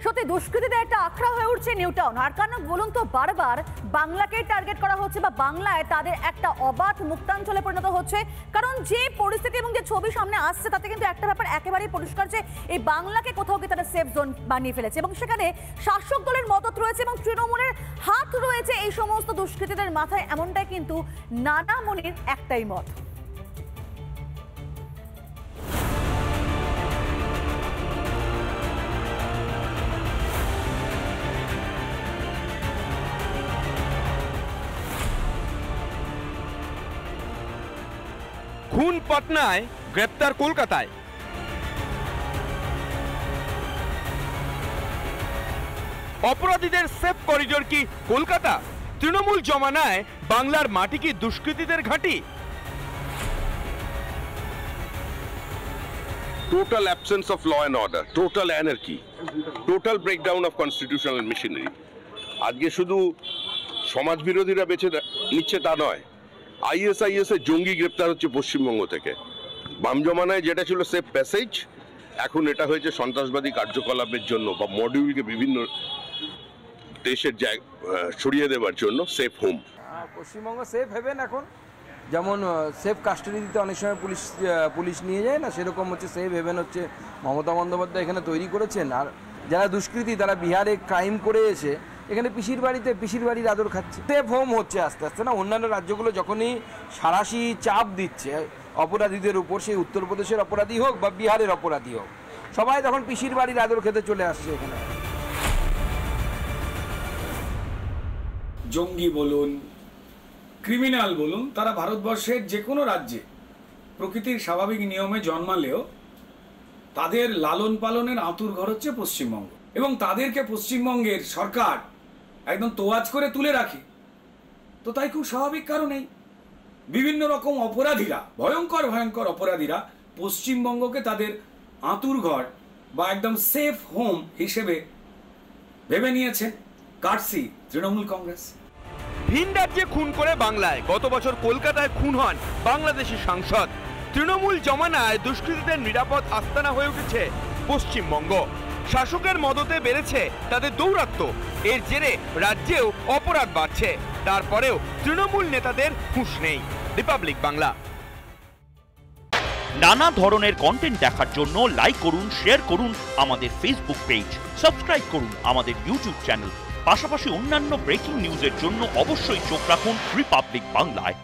সত্যি দুষ্কৃতীদের একটা আখড়া হয়ে উঠছে নিউ টাউন। আর কারণ বলুন তো, বারবার বাংলাকে টার্গেট করা হচ্ছে বা বাংলায় তাদের একটা অবাধ মুক্তাঞ্চলে পরিণত হচ্ছে। কারণ যে পরিস্থিতি এবং যে ছবি সামনে আসছে তাতে কিন্তু একটা ব্যাপার একেবারেই পরিষ্কার যে এই বাংলাকে কোথাও কি তারা সেফ জোন বানিয়ে ফেলেছে এবং সেখানে শাসক দলের মদত রয়েছে এবং তৃণমূলের হাত রয়েছে এই সমস্ত দুষ্কৃতীদের মাথায়, এমনটাই কিন্তু নানা মনির একটাই মত। খুন পাটনায়, গ্রেপ্তার কলকাতায়। অপরাধীদের সেফ করিডোর কি কলকাতা? তৃণমূল জমানায় বাংলার মাটি কি দুষ্কৃতীদের ঘাঁটি? Total absence of law and order, total anarchy, total breakdown of constitutional machinery. আজকে শুধু সমাজ বিরোধীরা বেছে নিচ্ছে তা নয়, ISIS এর জঙ্গি গ্রেপ্তার হচ্ছে পশ্চিমবঙ্গ থেকে। বাম জমানায় যেটা ছিল সেফ প্যাসেজ, এখন এটা হয়েছে সন্ত্রাসবাদী কার্যকলাপের জন্য বা মডিউলকে বিভিন্ন দেশের ছড়িয়ে দেওয়ার জন্য safe home. Paschimbanga safe haven এখন, যেমন সেফ কাস্টাডি দিতে অনেক সময় পুলিশ নিয়ে যায় না, সেরকম হচ্ছে সেফ হেভেন হচ্ছে মমতা বন্দ্যোপাধ্যায় এখানে তৈরি করেছেন। আর যারা দুষ্কৃতী তারা বিহারে ক্রাইম করে এসে এখানে পিসির বাড়ির আদর খাচ্ছে। সেফ হোম হচ্ছে আস্তে আস্তে না। অন্যান্য রাজ্যগুলো যখনই সাঁড়াশি চাপ দিচ্ছে অপরাধীদের উপর, সেই উত্তরপ্রদেশের অপরাধী হোক বা বিহারের অপরাধী হোক, সবাই তখন পিসির বাড়ির আদর খেতে চলে আসছে এখানে। জঙ্গি বলুন, ক্রিমিনাল বলুন, তারা ভারতবর্ষের যে কোনো রাজ্যে প্রকৃতির স্বাভাবিক নিয়মে জন্মালেও তাদের লালন পালনের আঁতুর ঘর হচ্ছে পশ্চিমবঙ্গ, এবং তাদেরকে পশ্চিমবঙ্গের সরকার একদম তোয়াজ করে তুলে রাখে। তো তাই খুব স্বাভাবিক কারণেই বিভিন্ন রকম অপরাধীরা, ভয়ঙ্কর অপরাধীরা পশ্চিমবঙ্গকে তাদের আঁতুর ঘর বা একদম সেফ হোম হিসেবে ভেবে নিয়েছে কাটসি তৃণমূল কংগ্রেস। ভিন রাজ্যে খুন করে বাংলায়। গত বছর কলকাতায় খুন হন বাংলাদেশি সাংসদ। তৃণমূল জমানায় দুষ্কৃতীদের নিরাপদ আস্তানা হয়ে উঠেছে পশ্চিমবঙ্গ। শাসকের মদতে বেড়েছে তাদের দৌরাত্ম্য। এর জেরে রাজ্যেও অপরাধ বাড়ছে। তারপরেও তৃণমূল নেতাদের হুঁশ নেই। রিপাবলিক বাংলা। নানা ধরনের কন্টেন্ট দেখার জন্য লাইক করুন, শেয়ার করুন আমাদের ফেসবুক পেজ, সাবস্ক্রাইব করুন আমাদের ইউটিউব চ্যানেল। পাশাপাশি অন্যান্য ব্রেকিং নিউজের জন্য অবশ্যই চোখ রাখুন রিপাবলিক বাংলায়।